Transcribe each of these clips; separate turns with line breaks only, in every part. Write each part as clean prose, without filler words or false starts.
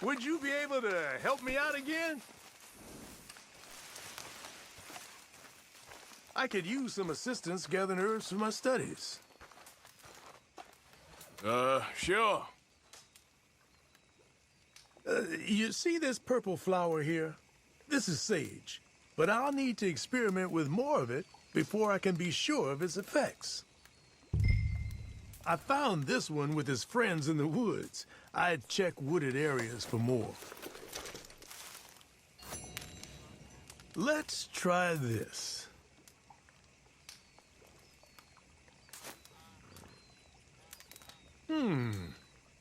Would you be able to help me out again? I could use some assistance gathering herbs for my studies. Sure. You see this purple flower here? This is sage, but I'll need to experiment with more of it before I can be sure of its effects. I found this one with his friends in the woods. I'd check wooded areas for more. Let's try this.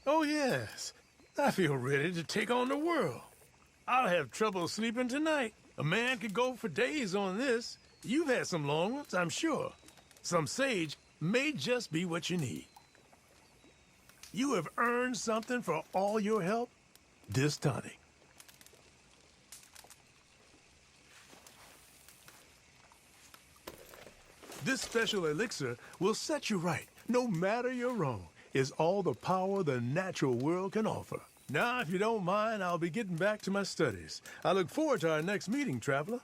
Oh yes, I feel ready to take on the world. I'll have trouble sleeping tonight. A man could go for days on this. You've had some long ones, I'm sure. Some sage may just be what you need. You have earned something for all your help. This tonic. This special elixir will set you right, no matter your wrong. Is all the power the natural world can offer. Now, if you don't mind, I'll be getting back to my studies. I look forward to our next meeting, traveler.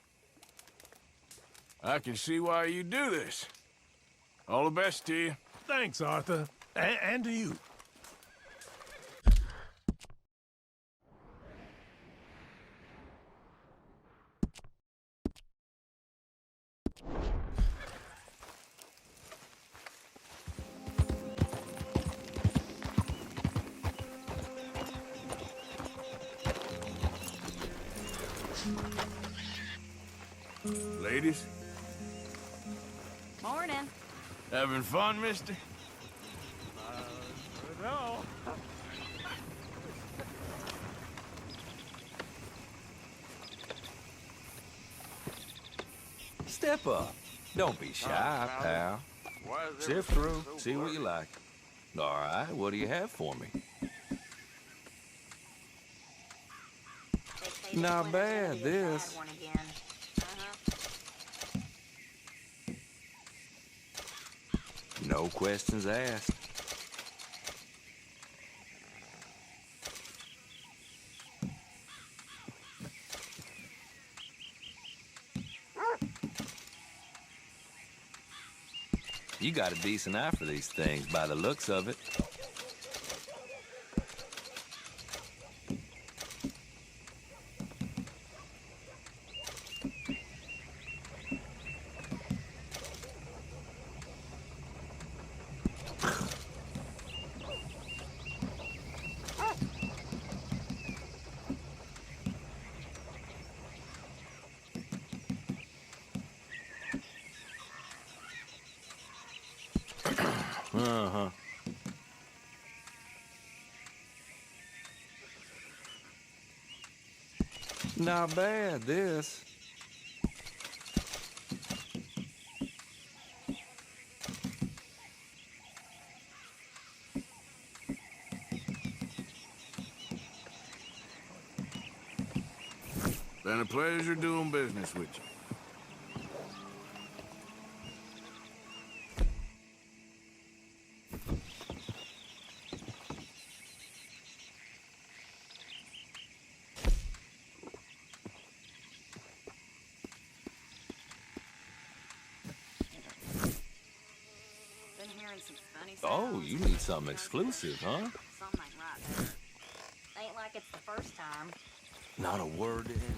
I can see why you do this. All the best to you.
Thanks, Arthur. And to you.
Ladies,
Morning.
having fun, mister?
No.
Step up. Don't be shy, pal. Sift through, see what you like. All right, what do you have for me? Not bad, this. No questions asked. You got a decent eye for these things by the looks of it. Uh-huh. Not bad, this.
Been a pleasure doing business with you.
Been hearing some funny
Oh,
sounds.
you need something exclusive, huh?
Something ain't right there. Ain't like it's the first time.
Not a word to anyone.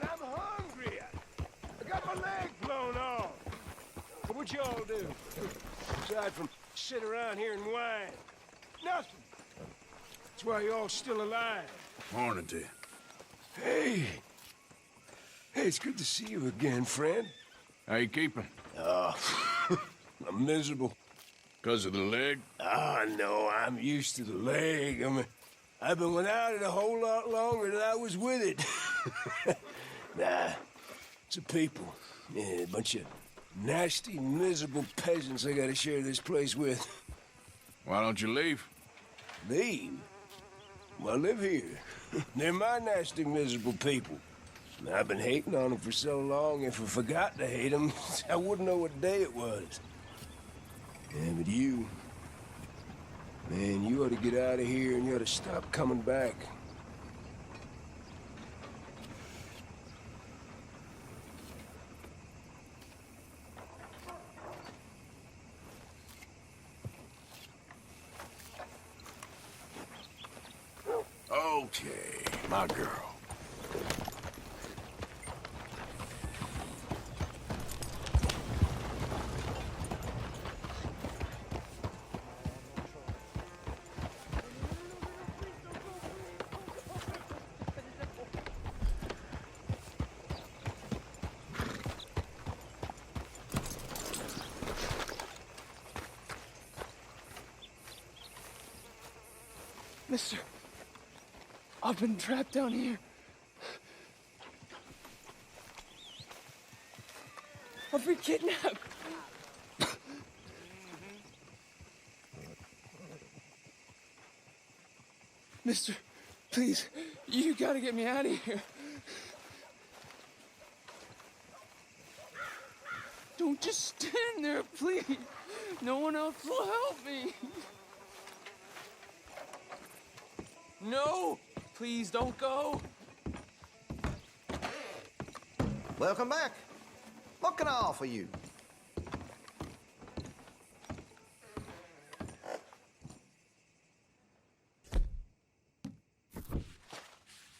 I'm hungry. I got my leg blown off. What y'all do? Aside from sit around here and whine. Nothing. That's why y'all still alive.
Morning to you.
Hey. Hey, it's good to see you again, friend.
How you keeping?
I'm miserable.
Because of the leg?
Ah, no, I'm used to the leg. I've been without it a whole lot longer than I was with it. Nah, it's the people. Yeah, a bunch of nasty, miserable peasants I gotta share this place with.
Why don't you leave?
Leave? Well, I live here. They're my nasty, miserable people. I've been hating on them for so long, if I forgot to hate them, I wouldn't know what day it was. Yeah, but you... Man, you ought to get out of here and you ought to stop coming back.
Okay, my girl.
Mister, I've been trapped down here. I've been kidnapped. Mister, please, you gotta get me out of here. Don't just stand there, please. No one else will help me. No! Please don't go.
Welcome back. What can I offer you?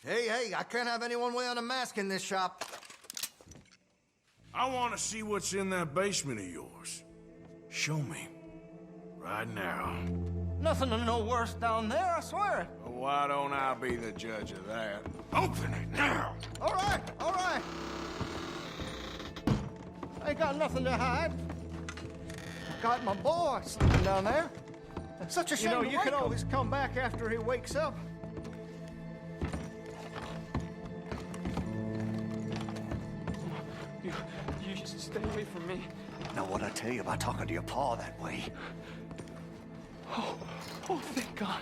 Hey, I can't have anyone wearing a mask in this shop.
I want to see what's in that basement of yours. Show me. Right now.
Nothing to no worse down there, I swear it.
Why don't I be the judge of that? Open it now!
All right. I ain't got nothing to hide. I got my boy sleeping down there. Such a shame. You can always come back after he wakes up.
You stay away from me.
Now, what I tell you about talking to your pa that way?
Oh, thank God.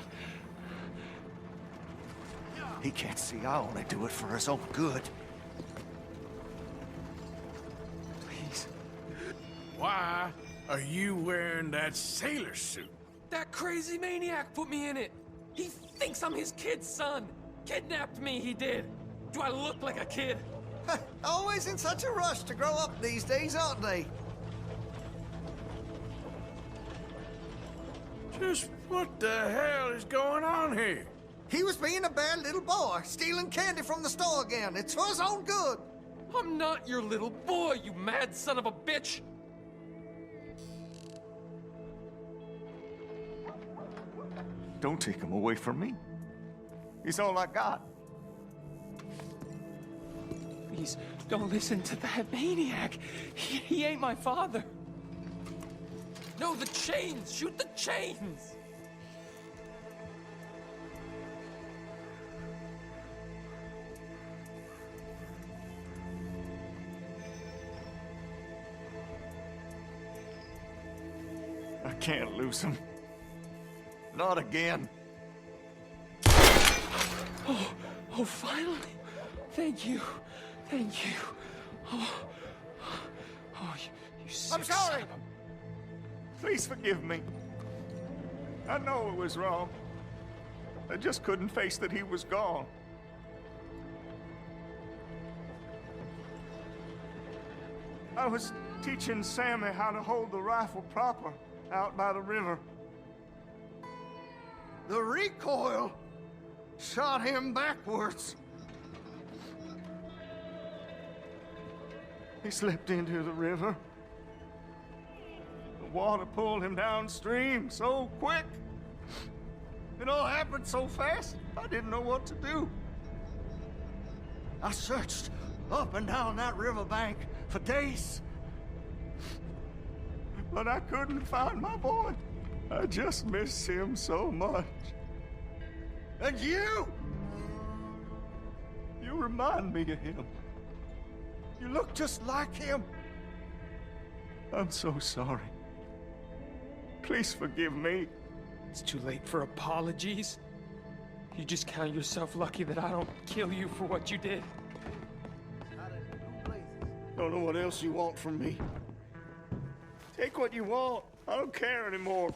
He can't see I only do it for his own good.
Please.
Why are you wearing that sailor suit?
That crazy maniac put me in it. He thinks I'm his kid's son. Kidnapped me, he did. Do I look like a kid?
Always in such a rush to grow up these days, aren't they?
Just what the hell is going on here?
He was being a bad little boy, stealing candy from the store again. It's for his own good.
I'm not your little boy, you mad son of a bitch.
Don't take him away from me. He's all I got.
Please, don't listen to that maniac. He ain't my father. No, the chains! Shoot the chains!
I can't lose him. Not again.
Oh, finally. Thank you. Thank you. Oh, you sick
I'm sorry.
son of a-
Please forgive me. I know it was wrong. I just couldn't face that he was gone. I was teaching Sammy how to hold the rifle proper out by the river. The recoil shot him backwards. He slipped into the river. The water pulled him downstream so quick. It all happened so fast, I didn't know what to do. I searched up and down that riverbank for days. But I couldn't find my boy. I just miss him so much. And you remind me of him. You look just like him. I'm so sorry. Please forgive me.
It's too late for apologies. You just count yourself lucky that I don't kill you for what you did.
Don't know what else you want from me. Take what you want. I don't care anymore.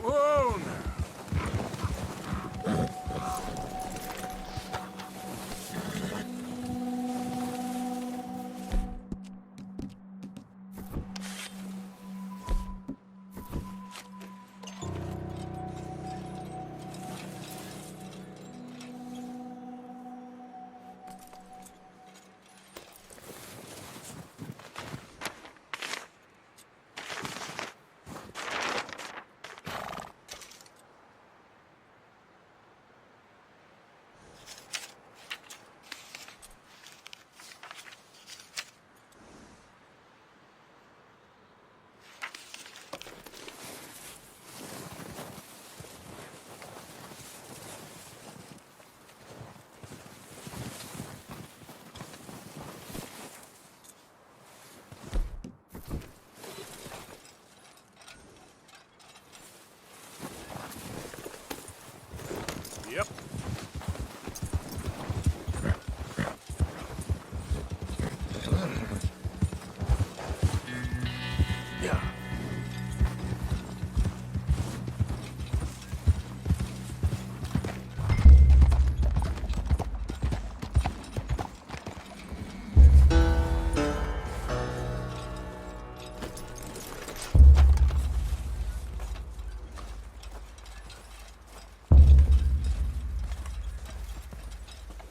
Whoa now. Yep. Yeah.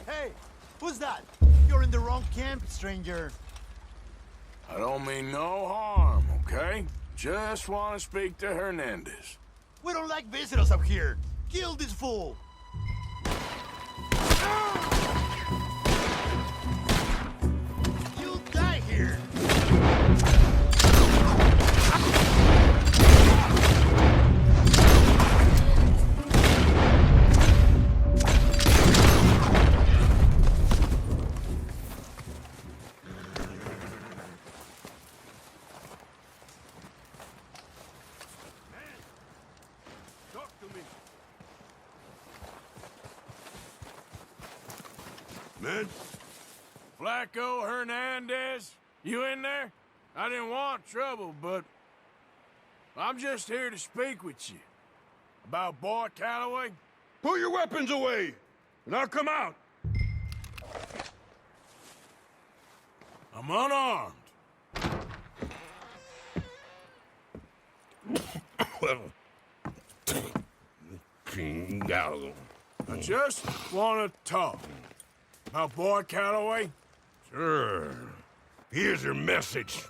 Hey, who's that? You're in the wrong camp, stranger.
I don't mean no harm, okay? Just want to speak to Hernandez.
We don't like visitors up here. Kill this fool. You'll die here.
Man? Flaco Hernandez? You in there? I didn't want trouble, but I'm just here to speak with you. About Boy Calloway?
Put your weapons away, and I'll come out.
I'm unarmed.
Well, King Gallagher.
I just want to talk. About Boy Calloway?
Sure. Here's your message.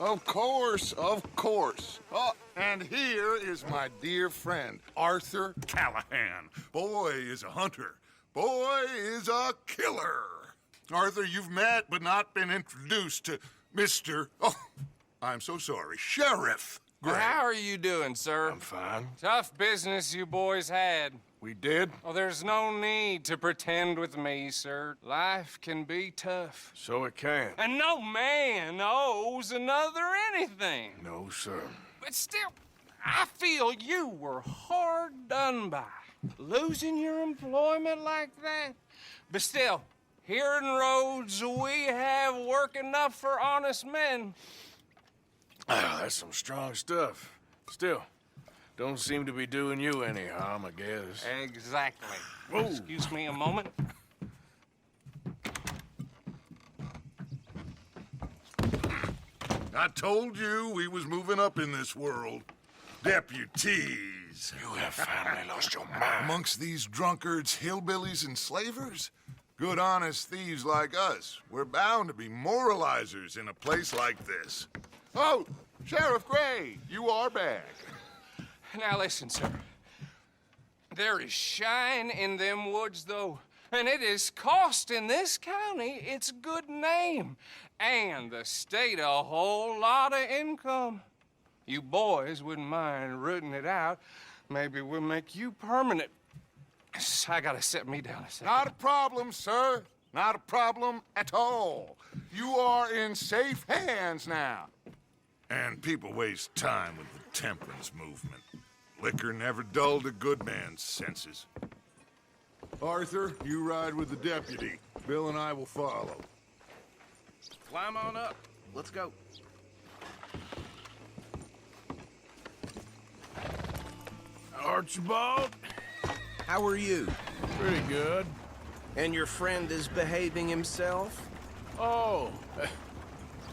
Of course, of course. Oh, and here is my dear friend, Arthur Callahan. Boy is a hunter. Boy is a killer. Arthur, you've met but not been introduced to Mr. Oh, I'm so sorry, Sheriff Gray.
How are you doing, sir?
I'm fine.
Tough business you boys had.
We did?
Oh, there's no need to pretend with me, sir. Life can be tough.
So it can.
And no man owes another anything.
No, sir.
But still, I feel you were hard done by. Losing your employment like that. But still, here in Rhodes, we have work enough for honest men.
Ah, that's some strong stuff. Still, don't seem to be doing you any harm, I guess.
Exactly.
Whoa.
Excuse me a moment.
I told you we was moving up in this world. Deputies.
You have finally lost your mind.
Amongst these drunkards, hillbillies, and slavers? Good, honest thieves like us. We're bound to be moralizers in a place like this. Oh, Sheriff Gray, you are back.
Now listen, sir. There is shine in them woods, though, and it is costing this county its good name and the state a whole lot of income. You boys wouldn't mind rooting it out. Maybe we'll make you permanent. I gotta set me down a second.
Not a problem, sir. Not a problem at all. You are in safe hands now. And people waste time with the temperance movement. Liquor never dulled a good man's senses. Arthur, you ride with the deputy. Bill and I will follow.
Climb on up. Let's go.
Archibald?
How are you?
Pretty good.
And your friend is behaving himself?
Oh,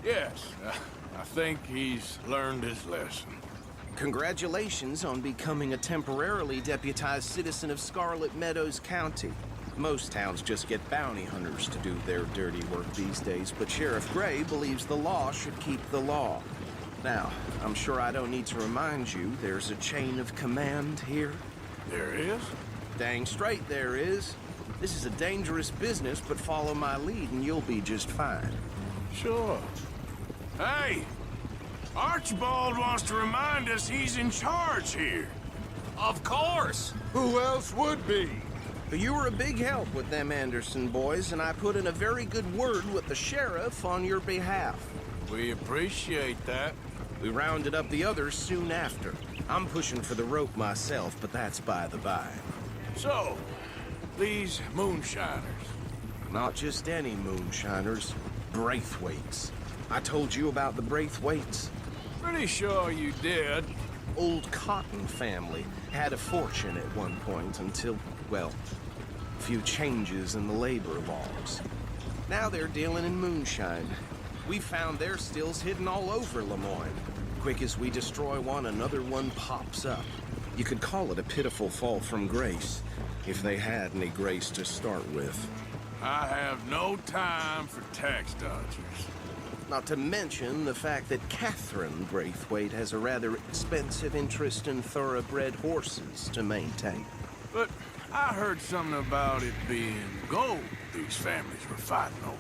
yes. I think he's learned his lesson.
Congratulations on becoming a temporarily deputized citizen of Scarlet Meadows County. Most towns just get bounty hunters to do their dirty work these days, but Sheriff Gray believes the law should keep the law. Now, I'm sure I don't need to remind you there's a chain of command here.
There is?
Dang straight there is. This is a dangerous business, but follow my lead and you'll be just fine.
Sure. Hey! Archibald wants to remind us he's in charge here.
Of course.
Who else would be?
You were a big help with them Anderson boys, and I put in a very good word with the sheriff on your behalf.
We appreciate that.
We rounded up the others soon after. I'm pushing for the rope myself, but that's by the by.
So, these moonshiners.
Not just any moonshiners, Braithwaites. I told you about the Braithwaites.
Pretty sure you did.
Old Cotton family had a fortune at one point until, well, a few changes in the labor laws. Now they're dealing in moonshine. We found their stills hidden all over Lemoyne. Quick as we destroy one, another one pops up. You could call it a pitiful fall from grace, if they had any grace to start with.
I have no time for tax dodgers.
Not to mention the fact that Catherine Braithwaite has a rather expensive interest in thoroughbred horses to maintain.
But I heard something about it being gold these families were fighting over.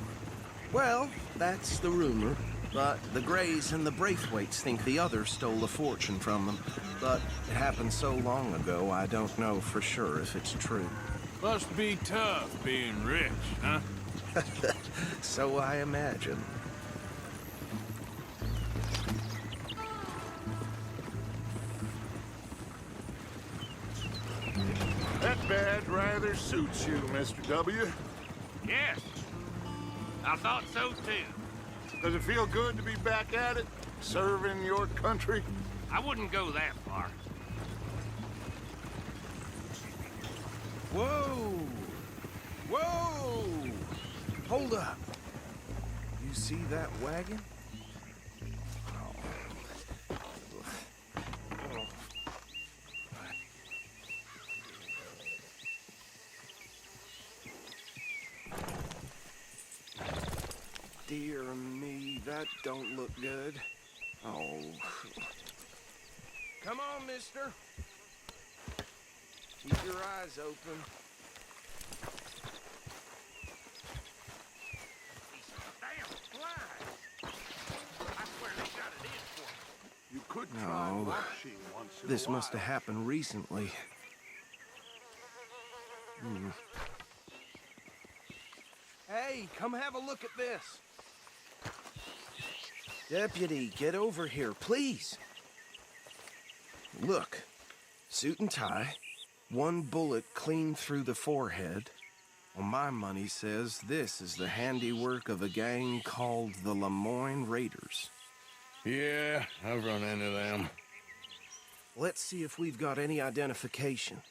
Well, that's the rumor. But the Greys and the Braithwaites think the others stole a fortune from them. But it happened so long ago, I don't know for sure if it's true.
Must be tough being rich, huh?
So I imagine.
That badge rather suits you, Mr. W.
Yes. I thought so, too.
Does it feel good to be back at it, serving your country?
I wouldn't go that far.
Whoa! Whoa! Hold up. You see that wagon? Dear me, that don't look good. Oh. Come on, mister. Keep your eyes open.
Damn flies. I swear they got it in for me.
You could try
No.
watching once in
This
a while.
must have happened recently. Hey, come have a look at this. Deputy, get over here, please. Look, suit and tie, one bullet clean through the forehead. Well, my money says this is the handiwork of a gang called the Lemoyne Raiders.
Yeah, I've run into them.
Let's see if we've got any identification.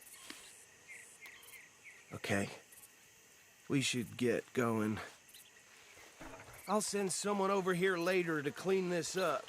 Okay. We should get going. I'll send someone over here later to clean this up.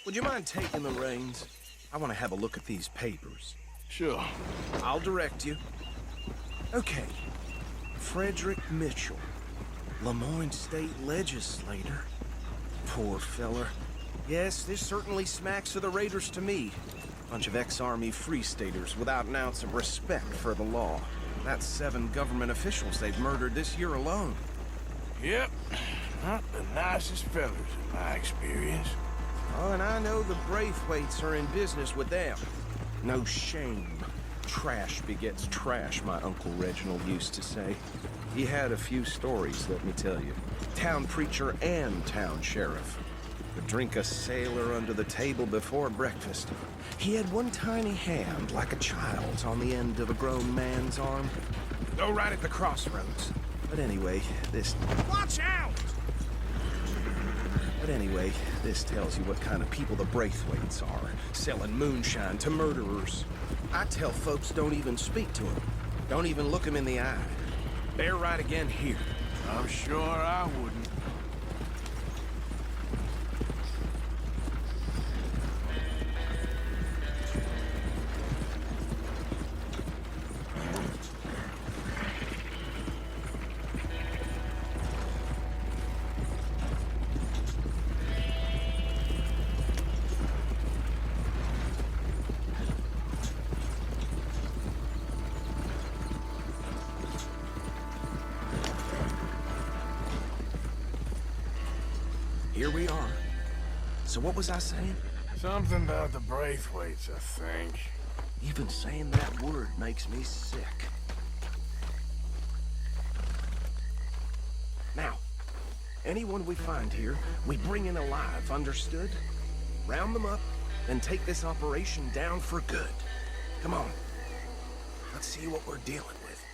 Would you mind taking the reins? I want to have a look at these papers.
Sure.
I'll direct you. Okay. Frederick Mitchell, Lemoyne State Legislator. Poor feller. Yes, this certainly smacks of the Raiders to me. Bunch of ex-Army Free Staters without an ounce of respect for the law. That's 7 government officials they've murdered this year alone.
Yep. Not the nicest fellers in my experience.
Oh, and I know the Braithwaites are in business with them. No shame. Trash begets trash, my Uncle Reginald used to say. He had a few stories, let me tell you. Town preacher and town sheriff. Could drink a sailor under the table before breakfast. He had one tiny hand, like a child's, on the end of a grown man's arm. Go right at the crossroads. But anyway, this... Watch out! But anyway, this tells you what kind of people the Braithwaites are, selling moonshine to murderers. I tell folks don't even speak to them. Don't even look them in the eye. Bear right again here.
I'm sure I wouldn't.
Here we are. So what was I saying?
Something about the Braithwaites, I think.
Even saying that word makes me sick. Now, anyone we find here, we bring in alive, understood? Round them up, and take this operation down for good. Come on. Let's see what we're dealing with.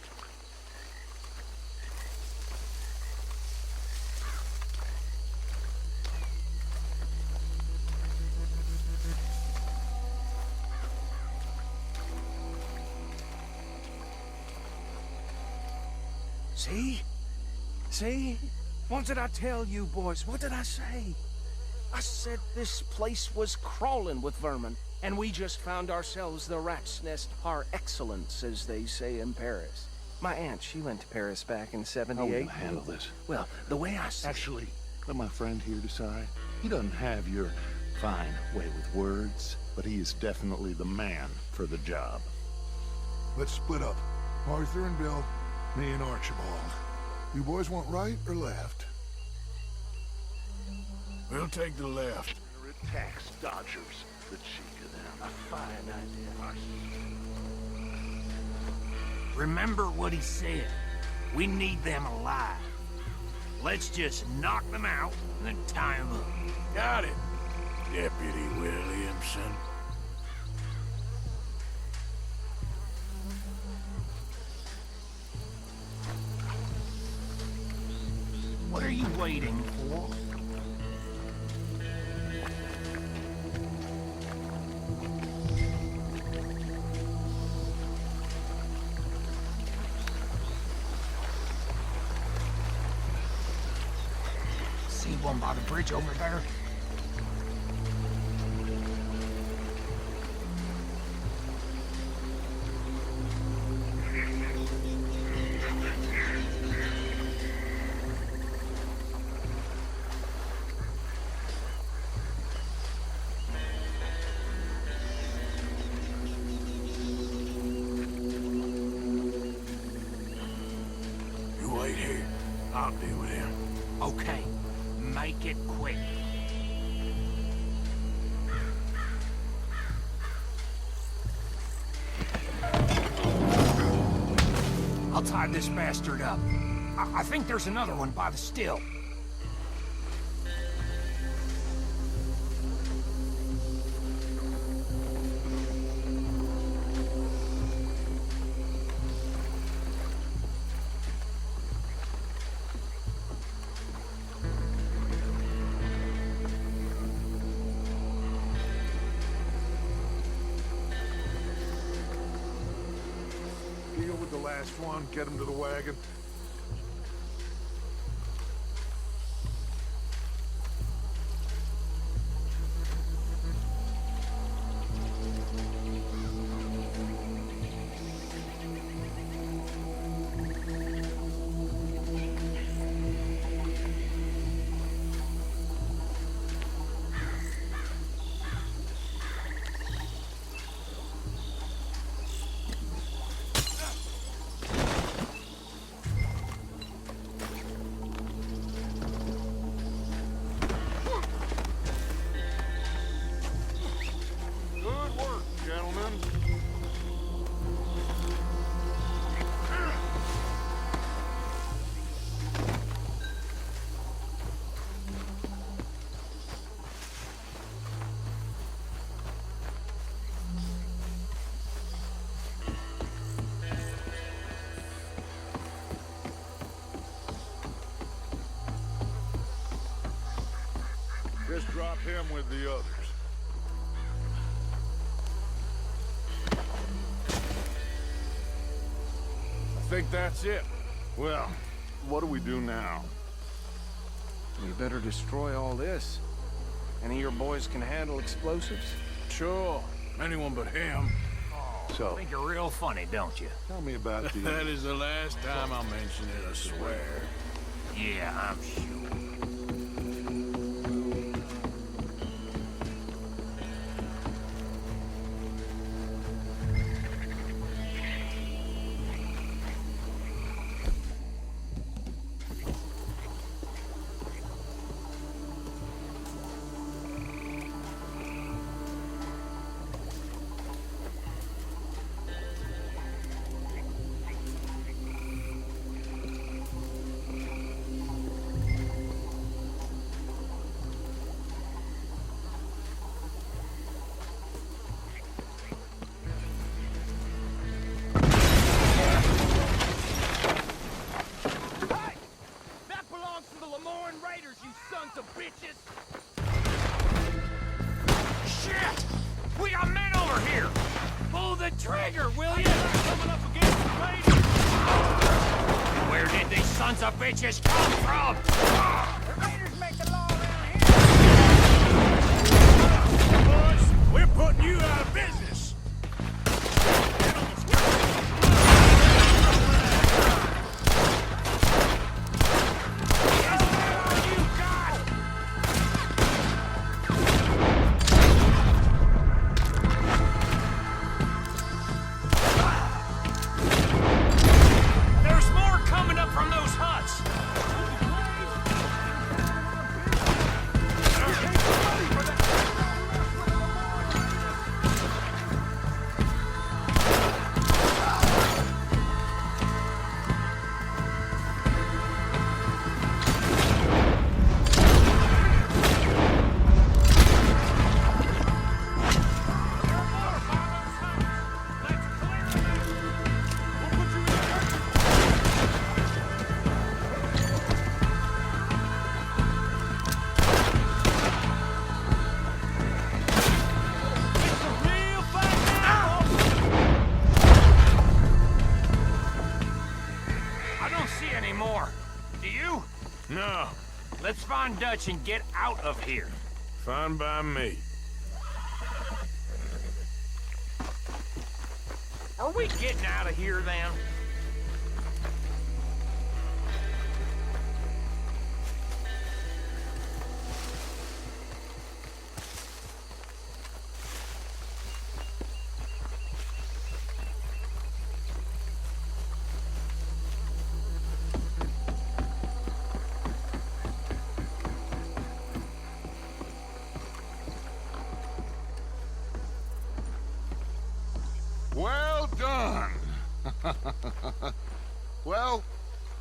See? See? What did I tell you, boys? What did I say? I said this place was crawling with vermin, and we just found ourselves the rat's nest par excellence, as they say in Paris. My aunt, she went to Paris back in '78.
How are we gonna handle this?
Well, the way I see
Actually, let my friend here decide. He doesn't have your fine way with words, but he is definitely the man for the job.
Let's split up. Arthur and Bill, me and Archibald. You boys want right or left?
We'll take the left.
Tax dodgers. The cheek of them.
a fine idea.
Remember what he said. We need them alive. Let's just knock them out and then tie them up.
Got it, Deputy Williamson.
What are you waiting for? See one by the bridge over there?
I'll deal with him.
Okay, make it quick. I'll tie this bastard up. I think there's another one by the still.
Deal with the last one, get him to the wagon. Just drop him with the others. I think that's it. Well, what do we do now?
We better destroy all this. Any of your boys can handle explosives?
Sure. Anyone but him.
I think you're real funny, don't you?
Tell me about the...
That is the last time I'll mention it, I swear.
Yeah, I'm sure. sons of bitches come from?
The raiders make the law around here. Boys, we're putting you out of business.
There's more coming up from those huts. I don't see any more. Do you?
No,
Let's find Dutch and get out of here.
fine by me.
Are we getting out of here then?
Well done. Well,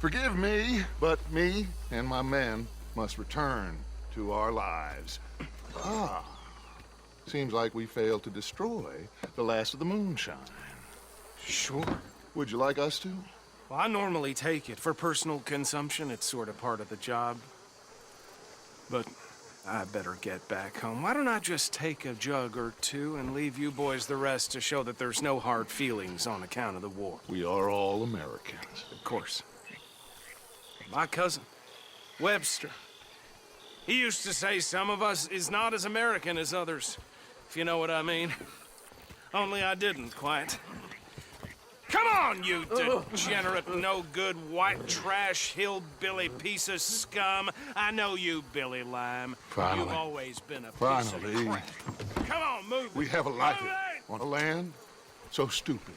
forgive me, but me and my men must return to our lives. Seems like we failed to destroy the last of the moonshine.
Sure.
Would you like us to?
Well, I normally take it. For personal consumption, it's sort of part of the job. But I better get back home. Why don't I just take a jug or two and leave you boys the rest to show that there's no hard feelings on account of the war?
We are all Americans.
Of course. My cousin, Webster, he used to say some of us is not as American as others, if you know what I mean. Only I didn't quite. Come on, you degenerate, no-good, white trash, hillbilly piece of scum. I know you, Billy Lime.
Finally.
You've always been a piece
Finally.
of crap. Come on, move
We
it.
have a life
Move it!
on a land so stupid,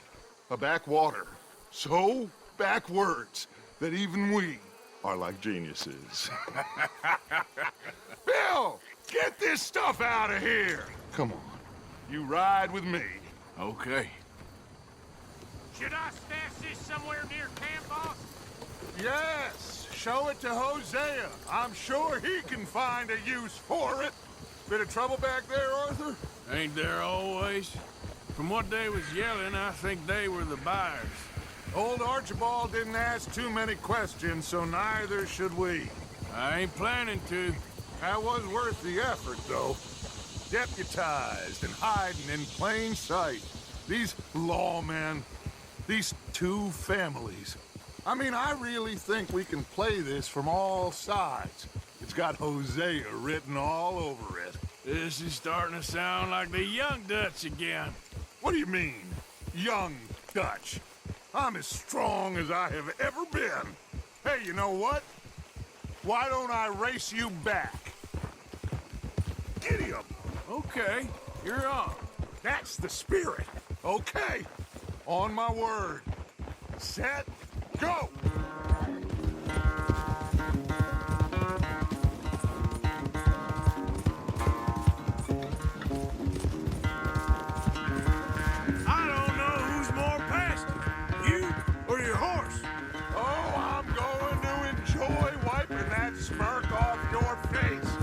a backwater so backwards that even we are like geniuses. Bill, get this stuff out of here. Come on, you ride with me.
Okay.
Should I stash this somewhere near camp, boss?
Yes, show it to Hosea. I'm sure he can find a use for it. Bit of trouble back there, Arthur?
Ain't there always? From what they was yelling, I think they were the buyers.
Old Archibald didn't ask too many questions, so neither should we.
I ain't planning to.
That was worth the effort, though. Deputized and hiding in plain sight. These lawmen, these two families. I mean, I really think we can play this from all sides. It's got Hosea written all over it.
This is starting to sound like the young Dutch again.
What do you mean, young Dutch? I'm as strong as I have ever been. Hey, you know what? Why don't I race you back? Giddy 'em.
Okay, you're on.
That's the spirit. Okay, on my word. Set, go!
I don't know who's more past it, you or your horse.
Oh, I'm going to enjoy wiping that smirk off your face.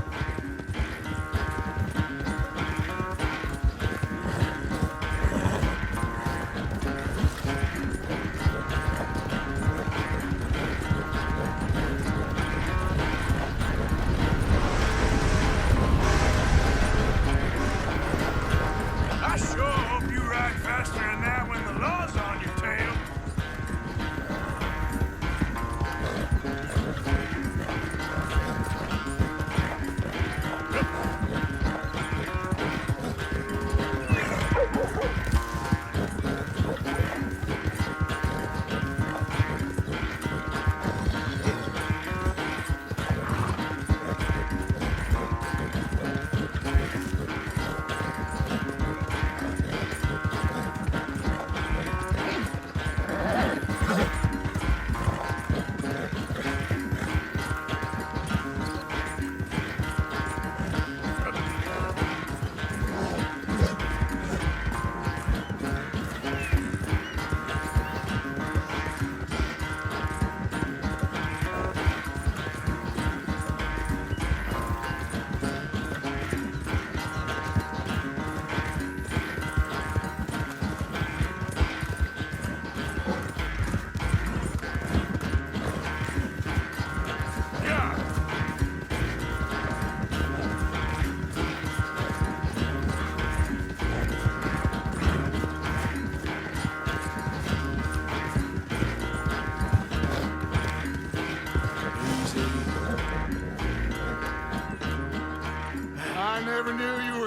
I sure hope you ride faster than that when the law's on your tail.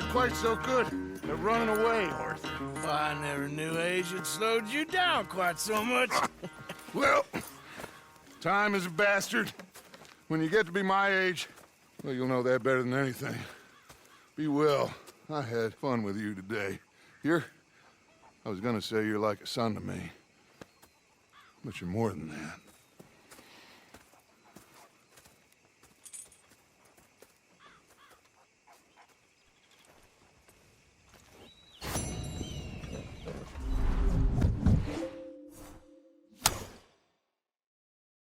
quite so good at running away, Arthur.
Well, I never knew age had slowed you down quite so much.
Well, time is a bastard. When you get to be my age, well, you'll know that better than anything. Be well. I had fun with you today. I was gonna say you're like a son to me. But you're more than that.